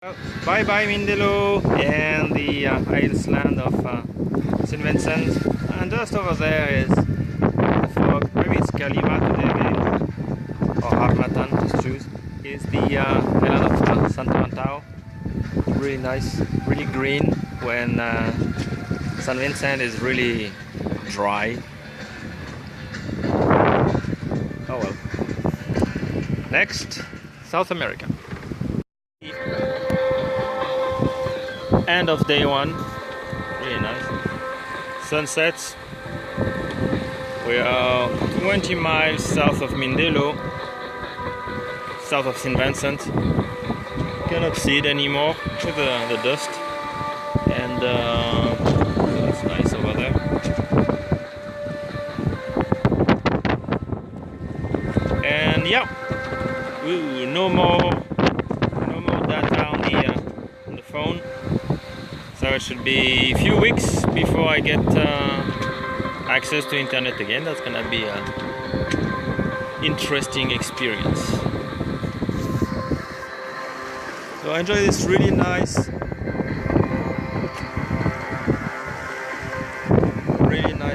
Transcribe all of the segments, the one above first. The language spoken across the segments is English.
Bye bye Mindelo and the island of St. Vincent, and just over there is the fog. Maybe it's Kalima today, maybe, or Harmattan, just choose. Is the island of Santa Antao. Really nice, really green when St. Vincent is really dry. Oh well. Next, South America. End of day one, really nice. Sunsets. We are 20 miles south of Mindelo, south of St. Vincent. Cannot see it anymore with the dust, and it's nice over there. And yeah, ooh, no more data on the phone. So it should be a few weeks before I get access to internet again. That's gonna be an interesting experience. So I enjoy this really nice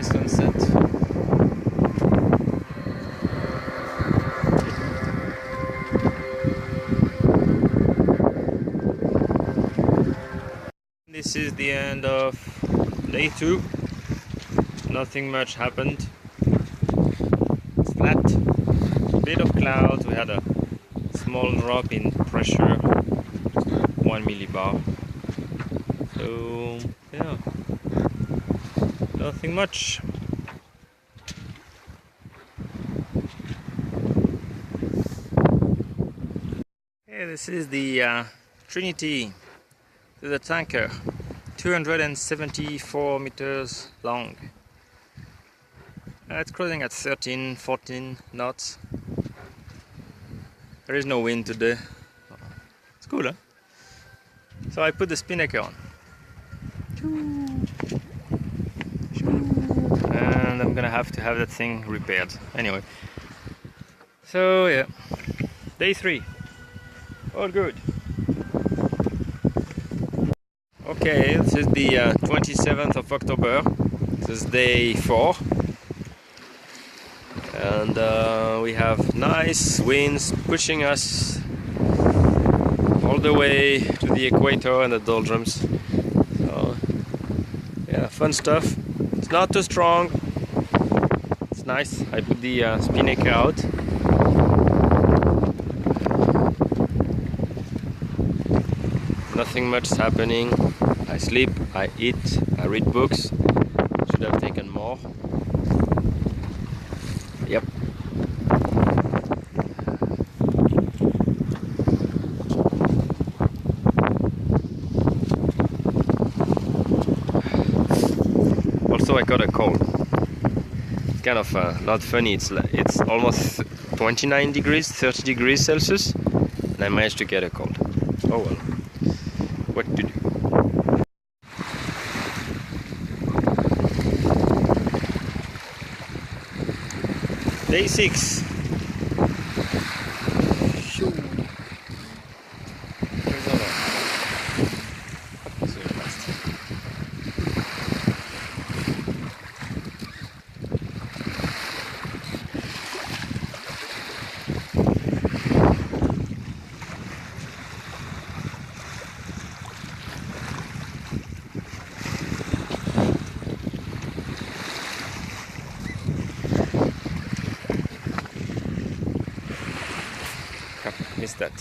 sunset. This is the end of day 2. Nothing much happened. It's flat. Bit of clouds. We had a small drop in pressure, 1 millibar. So yeah, nothing much. Hey, this is the Trinity. The tanker, 274 meters long. It's cruising at 13-14 knots. There is no wind today. It's cool, huh? So I put the spinnaker on. And I'm gonna have to have that thing repaired. Anyway. So yeah. Day 3. All good. Okay, this is the 27th of October. This is day 4. And we have nice winds pushing us all the way to the equator and the doldrums. So, yeah, fun stuff. It's not too strong. It's nice. I put the spinnaker out. Nothing much is happening. I sleep, I eat, I read books. Should have taken more. Yep. Also, I got a cold. It's kind of not funny. It's almost 29 degrees, 30 degrees Celsius, and I managed to get a cold. Oh well. What to do? Day 6. Missed that.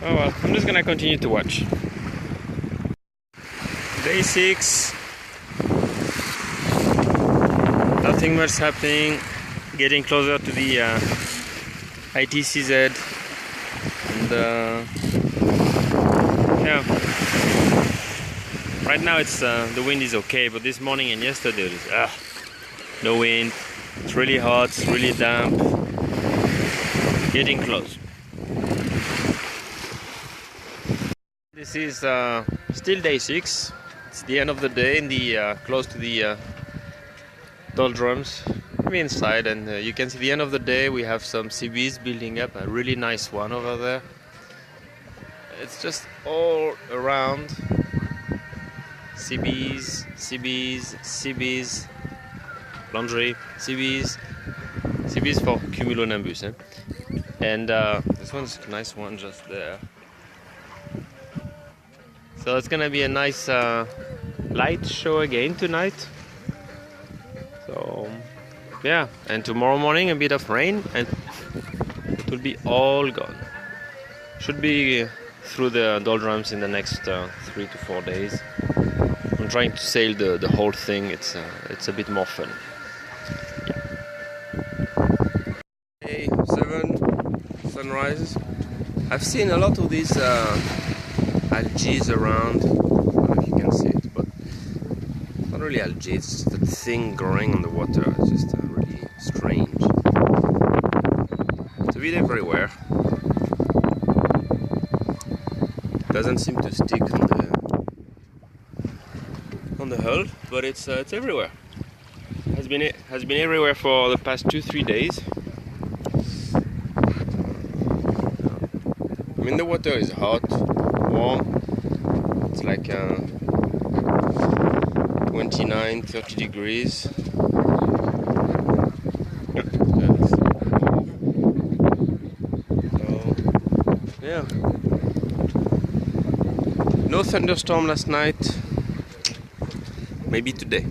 Oh well, I'm just gonna continue to watch. Day 6. Nothing much happening. Getting closer to the ITCZ, and yeah. Right now it's the wind is okay, but this morning and yesterday it was no wind. It's really hot. It's really damp. Getting close. This is still day 6. It's the end of the day in the close to the doldrums. I'm inside, and you can see the end of the day. We have some CBs building up. A really nice one over there. It's just all around CBs, CBs, CBs, laundry, CBs, CBs for cumulonimbus. And this one's a nice one just there. So it's gonna be a nice light show again tonight. So yeah, and tomorrow morning a bit of rain and it will be all gone. Should be through the doldrums in the next 3 to 4 days. I'm trying to sail the whole thing. It's a bit more fun. Day 7, sunrise. I've seen a lot of these algae around. I don't know if you can see it, but it's not really algae. It's just a thing growing on the water. It's just really strange. It's a bit everywhere. Doesn't seem to stick on the hull, but it's everywhere. Has been everywhere for the past 2-3 days. I mean, the water is hot, warm. It's like 29-30 degrees. Yeah. No thunderstorm last night. Maybe today.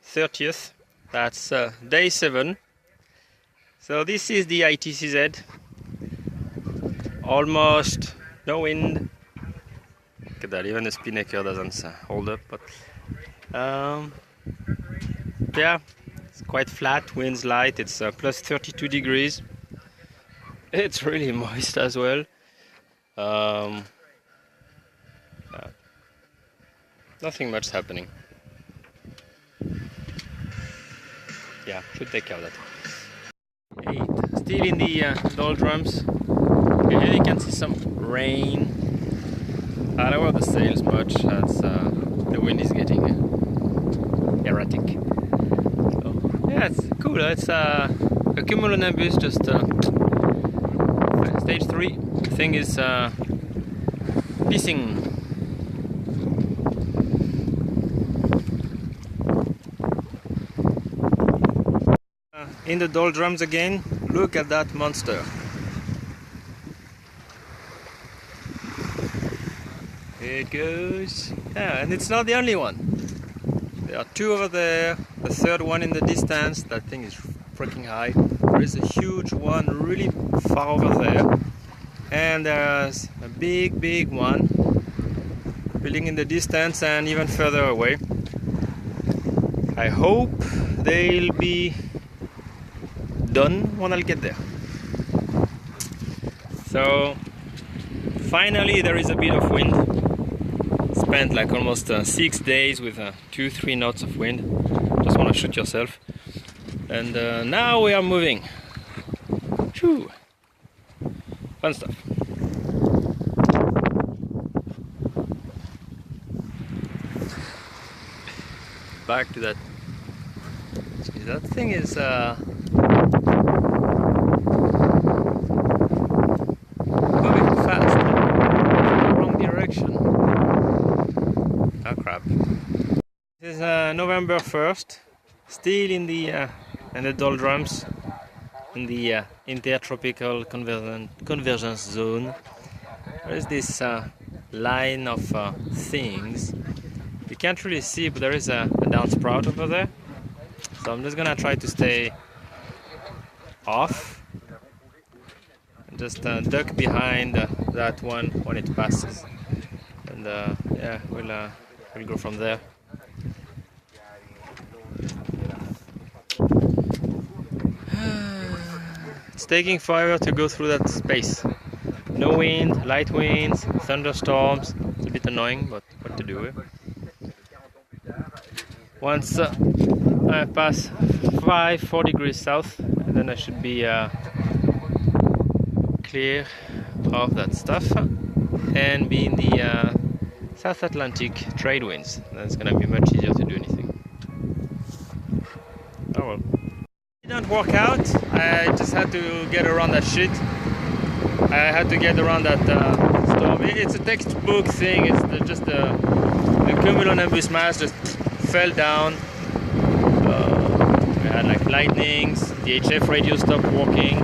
30th. That's day 7. So this is the ITCZ. Almost no wind. Look at that. Even the spinnaker doesn't hold up. But yeah, it's quite flat. Wind's light. It's plus 32 degrees. It's really moist as well. Nothing much happening. Yeah, should take care of that. 8. Still in the doldrums. Here you can see some rain. I don't want the sails much as the wind is getting erratic. So, yeah, it's cool. It's a cumulonimbus, just stage 3. The thing is pissing. In the doldrums again, look at that monster. Here it goes. Yeah, and it's not the only one. There are 2 over there, the 3rd one in the distance. That thing is freaking high. There is a huge one really far over there. And there's a big one building in the distance and even further away. I hope they'll be done when I'll get there. So finally there is a bit of wind. Spent like almost 6 days with 2-3 knots of wind. Just want to shoot yourself. And now we are moving. Whew. Fun stuff. Back to that. Jeez, that thing is moving fast. Wrong direction. Oh crap. This is November 1st. Still in the doldrums, in the intertropical convergence zone. There is this line of things. You can't really see, but there is a downsprout over there. So I'm just gonna try to stay off Just duck behind that one when it passes, and yeah, we'll go from there. It's taking forever to go through that space. No wind, light winds, thunderstorms. It's a bit annoying, but what to do? Once I pass 4 degrees south, then I should be clear of that stuff and be in the South Atlantic trade winds. That's gonna be much easier to do anything. Oh well. It didn't work out. I just had to get around that shit. I had to get around that storm. It's a textbook thing. It's just the cumulonimbus mass just fell down. We had like lightnings. The HF radio stopped working.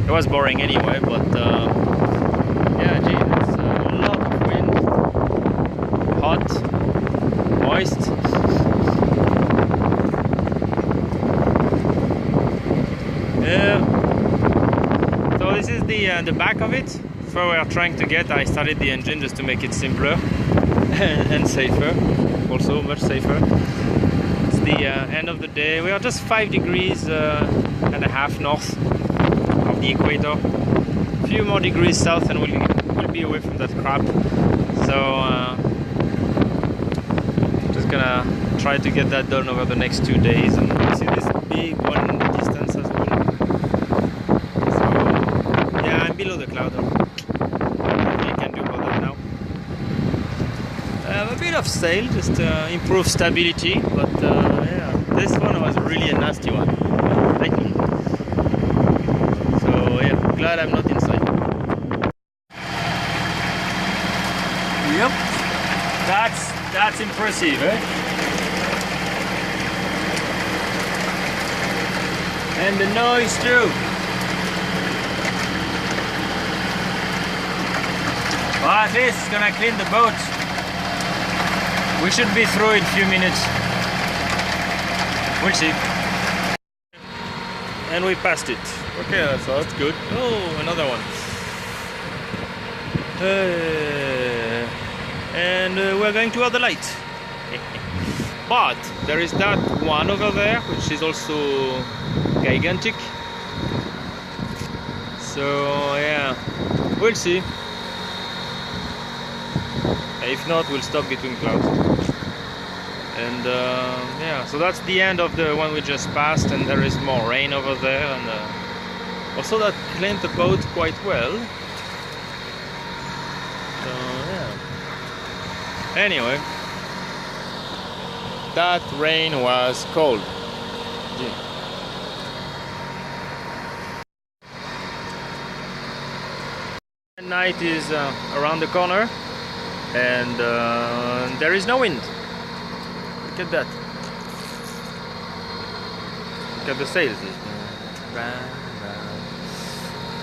It was boring anyway, but yeah, gee, it's a lot of wind, hot, moist. Yeah. So this is the back of it. So we are trying to get. I started the engine just to make it simpler and safer. Also much safer. It's the end of the day. We are just 5 degrees and a half north of the equator. A few more degrees south and we'll be away from that crap. So just gonna try to get that done over the next 2 days. And you see this big one in the distance as well. So yeah, I'm below the cloud. Nothing I can do about that now. A bit of sail, just to improve stability, but yeah, this one was really a nasty one. Lightning. So yeah, glad I'm not inside. Yep, that's impressive, eh? And the noise too. Well, at least it's gonna clean the boat. We should be through in a few minutes. We'll see. And we passed it. Okay, so that's good. Oh, another one. And we're going to the light. But there is that one over there, which is also gigantic. So yeah, we'll see. If not, we'll stop between clouds. And yeah, so that's the end of the one we just passed, and there is more rain over there, and also that cleaned the boat quite well. So yeah. Anyway, that rain was cold. Gee. Night is around the corner. And there is no wind. Look at that. Look at the sails.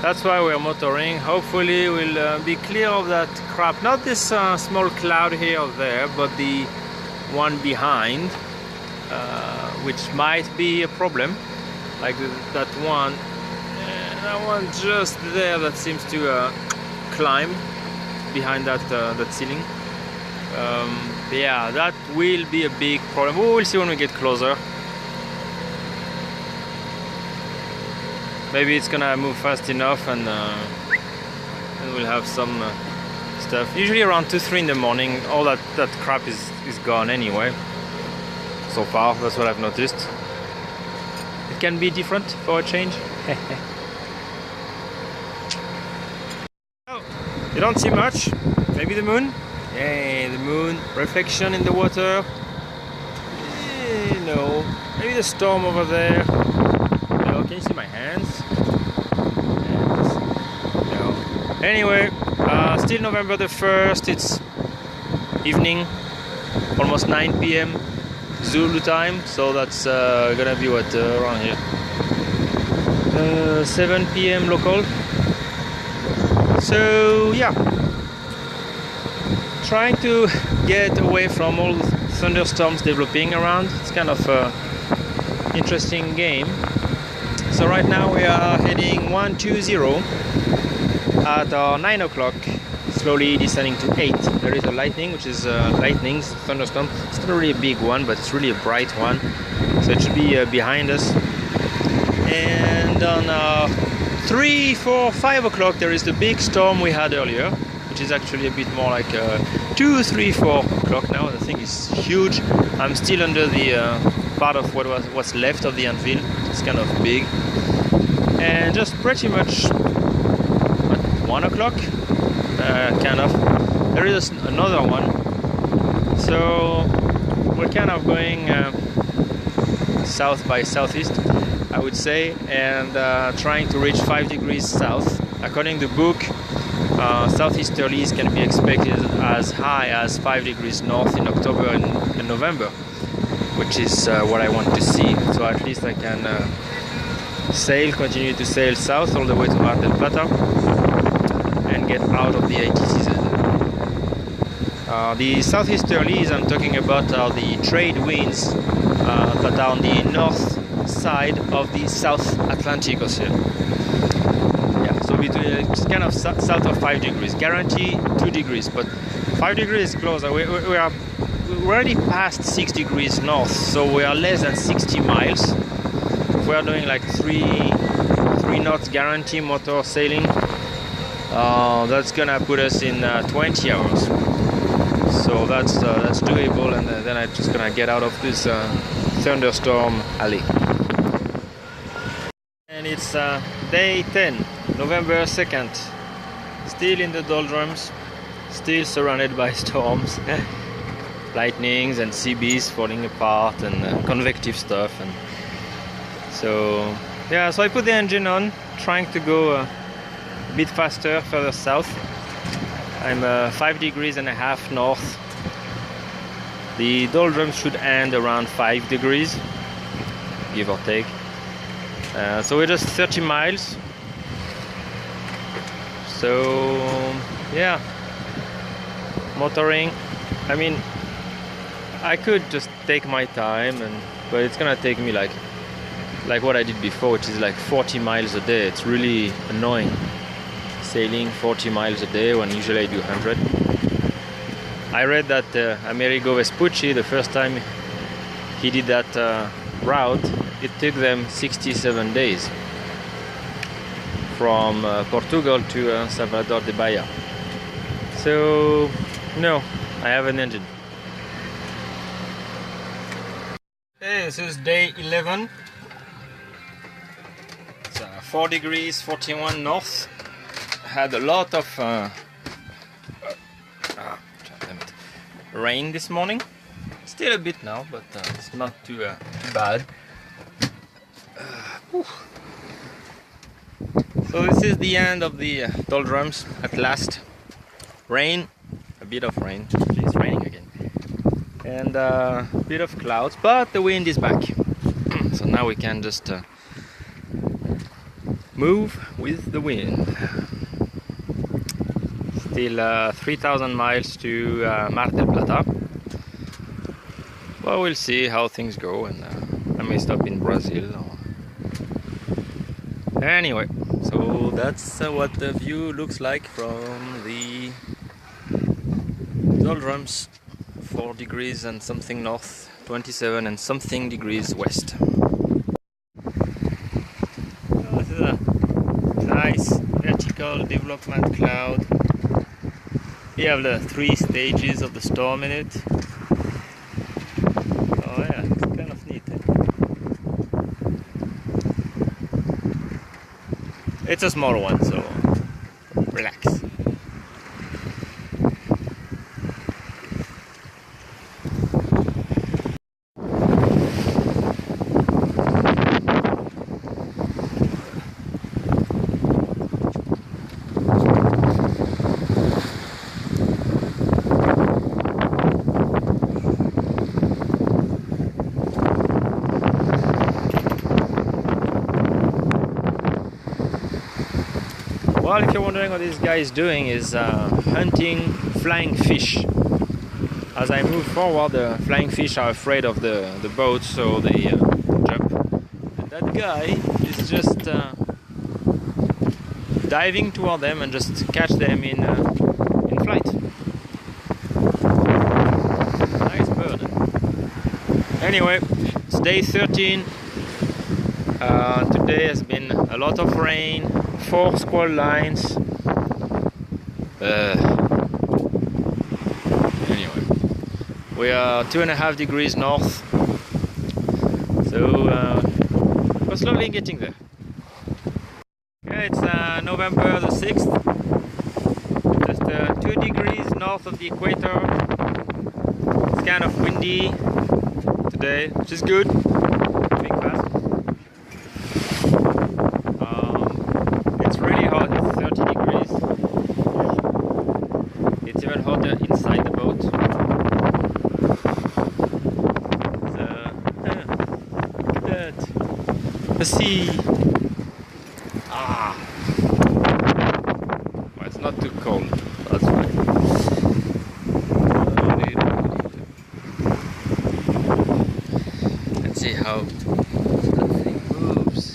That's why we're motoring. Hopefully we'll be clear of that crap. Not this small cloud here or there, but the one behind, which might be a problem. Like that one. And that one just there that seems to climb behind that that ceiling. Yeah, that will be a big problem. We'll see when we get closer. Maybe it's gonna move fast enough, and we'll have some stuff. Usually around 2-3 in the morning, all that crap is gone anyway. So far, that's what I've noticed. It can be different for a change. You don't see much. Maybe the moon? Yay, the moon. Reflection in the water. No. Maybe the storm over there. No. Can you see my hands? No. Anyway, still November the 1st. It's evening. Almost 9 p.m. Zulu time. So that's gonna be what, around here. 7 p.m. local. So yeah, trying to get away from all thunderstorms developing around. It's kind of an interesting game. So right now we are heading 120 at 9 o'clock, slowly descending to 8. There is a lightning, which is lightning thunderstorm. It's not really a big one, but it's really a bright one, so it should be behind us. And on 3, 4, 5 o'clock there is the big storm we had earlier, which is actually a bit more like 2, 3, 4 o'clock now. The thing is huge. I'm still under the part of what's left of the anvil. It's kind of big. And just pretty much at 1 o'clock, kind of, there is another one. So we're kind of going south by southeast, I would say, and trying to reach 5 degrees south. According to the book, southeasterlies can be expected as high as 5 degrees north in October and November, which is what I want to see. So at least I can continue to sail south all the way to Mar del Plata and get out of the ATCZ. The southeasterlies I'm talking about are the trade winds that are on the north side of the South Atlantic Ocean. Yeah, so it's kind of south of 5 degrees. Guarantee 2 degrees, but 5 degrees is closer. We're already past 6 degrees north, so we are less than 60 miles. We are doing like 3 knots guarantee motor sailing. That's gonna put us in 20 hours. So that's doable, and then I'm just gonna get out of this thunderstorm alley. And it's day 10, November 2nd. Still in the doldrums, still surrounded by storms, lightnings and CBs falling apart and convective stuff. And so yeah, so I put the engine on, trying to go a bit faster, further south. I'm 5 degrees and a half north. The doldrums should end around 5 degrees, give or take. So we're just 30 miles. So yeah, motoring. I mean, I could just take my time, but it's gonna take me like what I did before, which is like 40 miles a day. It's really annoying sailing 40 miles a day when usually I do 100. I read that Amerigo Vespucci, the first time he did that route, it took them 67 days from Portugal to Salvador De Bahia. So no, I have an engine. Hey, this is day 11. It's 4 degrees 41 north. Had a lot of rain this morning. Still a bit now, but it's not too bad. So this is the end of the doldrums at last. Rain, a bit of rain. It's raining again, and a bit of clouds, but the wind is back. So now we can just move with the wind. Still 3,000 miles to Mar del Plata. Well, we'll see how things go, and I may stop in Brazil. Anyway, so that's what the view looks like from the doldrums. 4 degrees and something north, 27 and something degrees west. So this is a nice vertical development cloud. You have the 3 stages of the storm in it. Oh yeah, it's kind of neat. It's a small one, so relax. Well, if you're wondering what this guy is doing, is hunting flying fish. As I move forward, the flying fish are afraid of the boat, so they jump. And that guy is just diving toward them and just catch them in flight. Nice bird. Anyway, it's day 13. Today has been a lot of rain, 4 squall lines. Anyway, we are 2.5 degrees north, so we're slowly getting there. Okay, it's November the 6th, just 2 degrees north of the equator. It's kind of windy today, which is good. Moving fast. It's really hot, it's 30 degrees. It's even hotter inside the boat. So, look at that. The sea. Well, it's not too cold. That's fine. Let's see how that thing moves.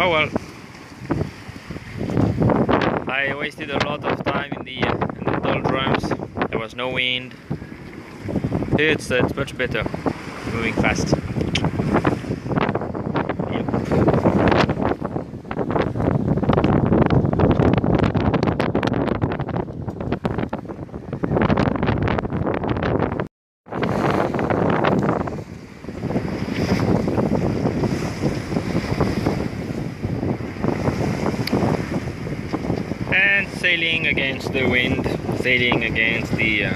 Oh well, I wasted a lot of time in the doldrums. There was no wind. Here it's much better, moving fast. Yep. And sailing against the wind, sailing against the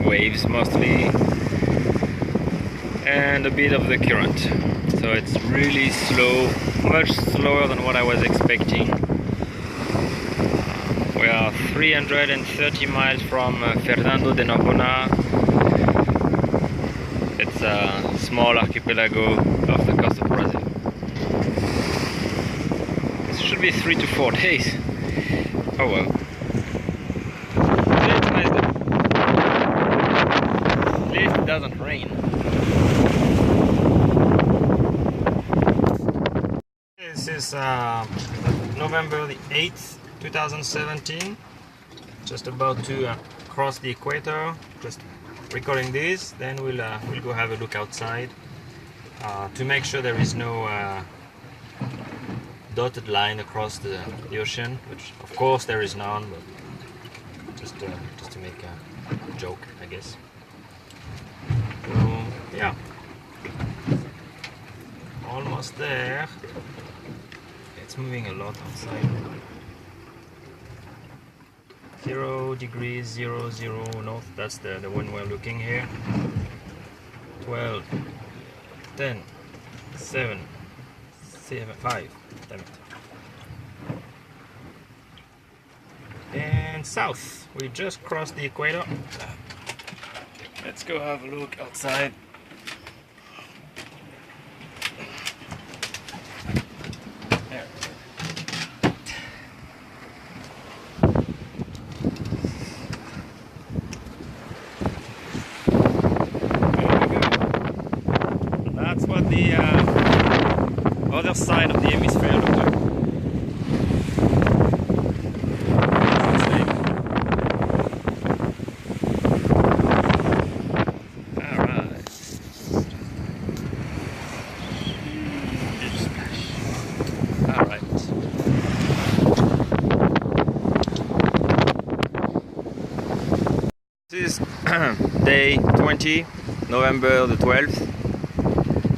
waves mostly, and a bit of the current. So it's really slow, much slower than what I was expecting. We are 330 miles from Fernando de Noronha. It's a small archipelago off the coast of Brazil. It should be 3 to 4 days. Oh well. It's nice though. At least it doesn't rain. This is November the 8th, 2017. Just about to cross the equator. Just recording this. Then we'll go have a look outside to make sure there is no dotted line across the ocean, which of course there is none, but just to make a joke, I guess. So yeah, almost there. It's moving a lot outside. 0 degrees 00 north. That's the one we're looking here. 12, 10, 7, 5. Damn it. And south, we just crossed the equator. Let's go have a look outside. There. That's what the other side of the hemisphere looks like. Alright. Alright. This is day 20, November the 12th.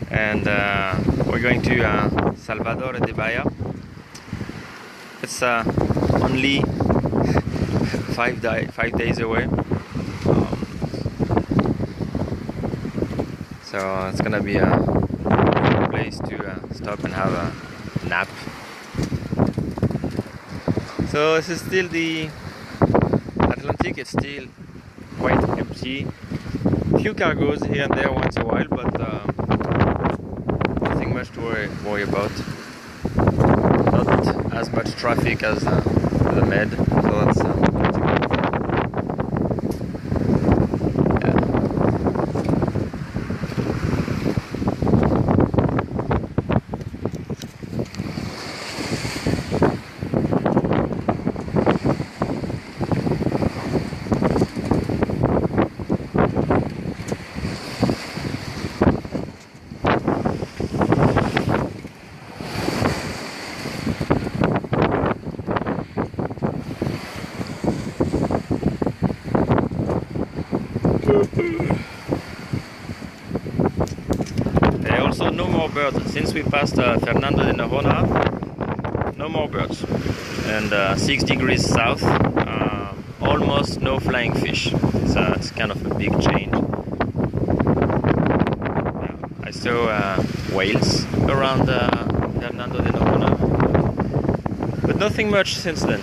And we're going to Salvador De Bahia. It's only 5 days away, so it's gonna be a place to stop and have a nap. So this is still the Atlantic. It's still quite empty. Few cargoes here and there once in a while, but nothing much to worry about. Not as much traffic as the Med. So that's a good thing. There are also no more birds. Since we passed Fernando de Noronha, no more birds. And 6 degrees south, almost no flying fish. So it's kind of a big change. Yeah, I saw whales around Fernando de Noronha, but nothing much since then.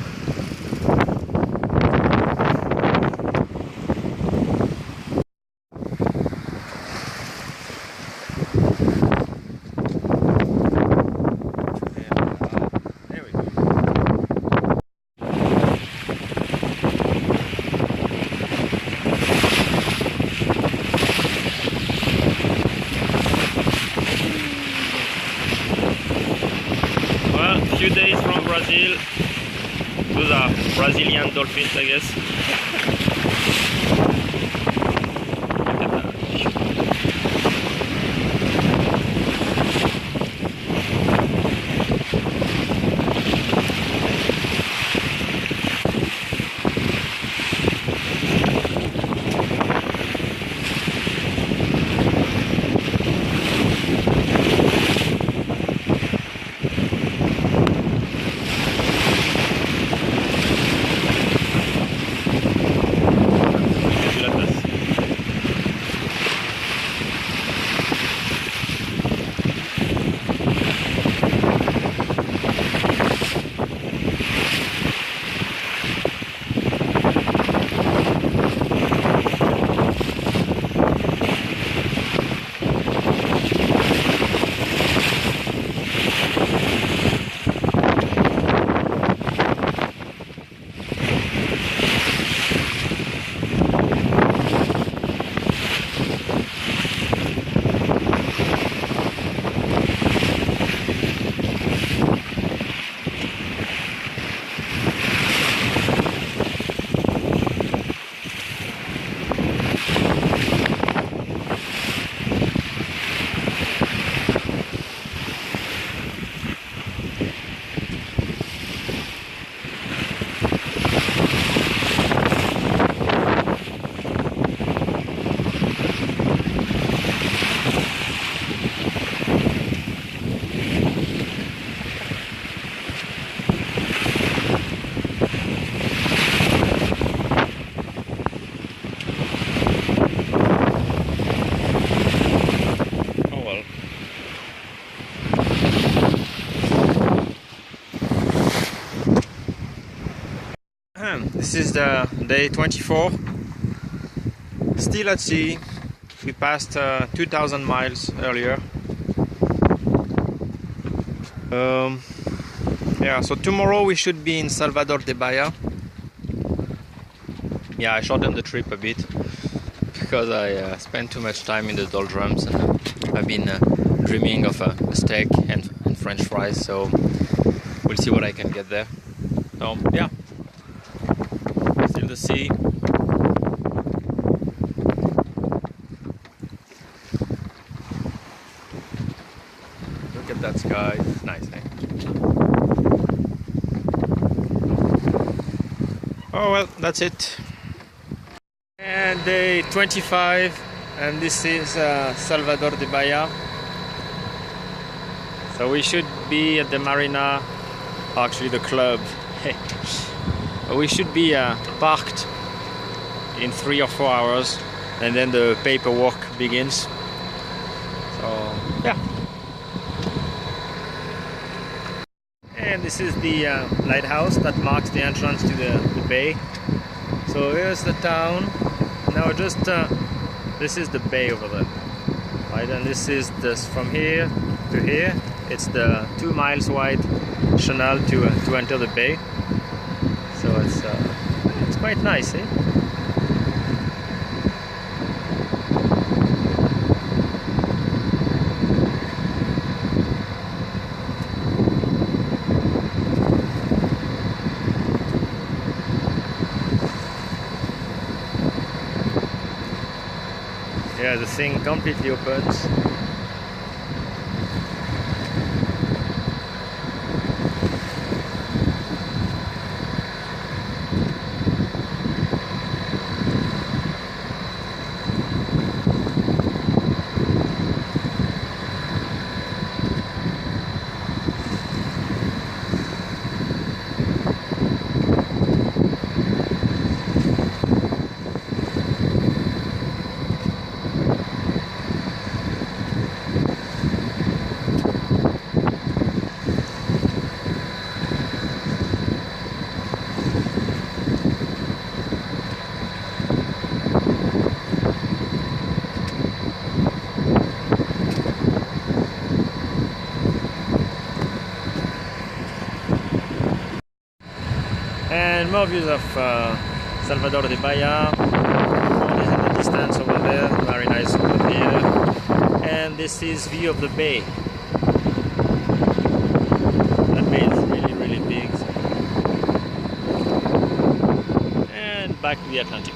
Few days from Brazil. Those are Brazilian dolphins, I guess. This is the day 24. Still at sea. We passed 2,000 miles earlier. Yeah, so tomorrow we should be in Salvador De Bahia. Yeah, I shortened the trip a bit because I spent too much time in the doldrums, and I've been dreaming of a steak and French fries, so we'll see what I can get there. So yeah, still the sea. Look at that sky, nice, eh? Oh well, that's it. And day 25, and this is Salvador de Bahia. So we should be at the marina, actually the club. We should be parked in 3 or 4 hours, and then the paperwork begins. So yeah. And this is the lighthouse that marks the entrance to the bay. So here's the town. Now just this is the bay over there, right? And this is this from here to here. It's the 2 miles wide channel to enter the bay. So it's quite nice, eh? Yeah, the thing completely opens. And more views of Salvador De Bahia. One is in the distance over there, very nice over there. And this is view of the bay. That bay is really, really big. And back to the Atlantic.